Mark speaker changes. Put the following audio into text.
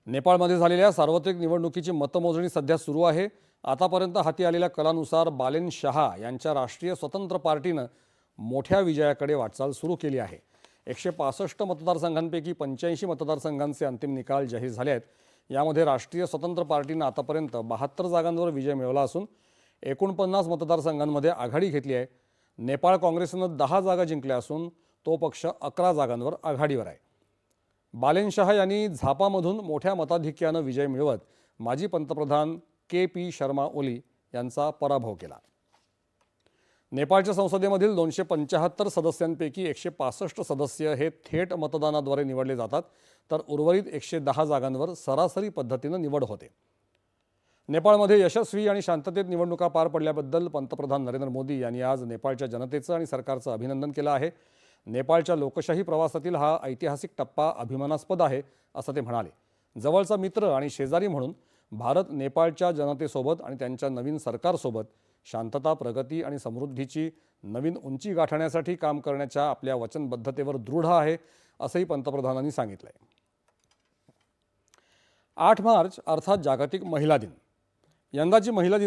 Speaker 1: नेपाळमध्ये झालेल्या सार्वत्रिक निवडणुकीची मतमोजणी सध्या सुरू आहे। आतापर्यंत हाती आलेल्या कलानुसार बालेन शहा यांच्या राष्ट्रीय स्वतंत्र पार्टीनं मोठ्या विजयाकडे वाटचाल सुरू केली आहे। 165 मतदारसंघांपैकी 85 मतदारसंघांचे अंतिम निकाल जाहीर झाले आहेत। यामध्ये राष्ट्रीय स्वतंत्र पार्टीनं आतापर्यंत 72 जागांवर विजय मिळवला असून 49 मतदारसंघांमध्ये आघाडी घेतली आहे। नेपाळ काँग्रेसनं 10 जागा जिंकल्या असून तो पक्ष 11 जागांवर आघाडीवर आहे। बालेन शहा यांनी झापामधून मोठ्या मताधिक्यानं विजय मिळवत माजी पंतप्रधान के.पी. शर्मा ओली यांचा पराभव केला। नेपाळच्या संसदेमधील 275 सदस्यांपैकी 165 सदस्य हे थेट मतदानाद्वारे निवडले जातात, तर उर्वरित 110 जागांवर सरासरी पद्धतीनं निवड होते। नेपाळमध्ये यशस्वी आणि शांततेत निवडणुका पार पडल्याबद्दल पंतप्रधान नरेंद्र मोदी यांनी आज नेपाळच्या जनतेचं आणि सरकारचं अभिनंदन केलं आहे। नेपाळच्या लोकशाही प्रवासातील हा ऐतिहासिक टप्पा अभिमानास्पद आहे, असं ते म्हणाले। जवळचा मित्र आणि शेजारी म्हणून भारत नेपाळच्या जनतेसोबत आणि त्यांच्या नवीन सरकारसोबत शांतता, प्रगती आणि समृद्धीची नवीन उंची गाठण्यासाठी काम करण्याच्या आपल्या वचनबद्धतेवर दृढ आहे, असंही पंतप्रधानांनी सांगितलंय। 8 मार्च अर्थात जागतिक महिला दिन। यंदाची महिला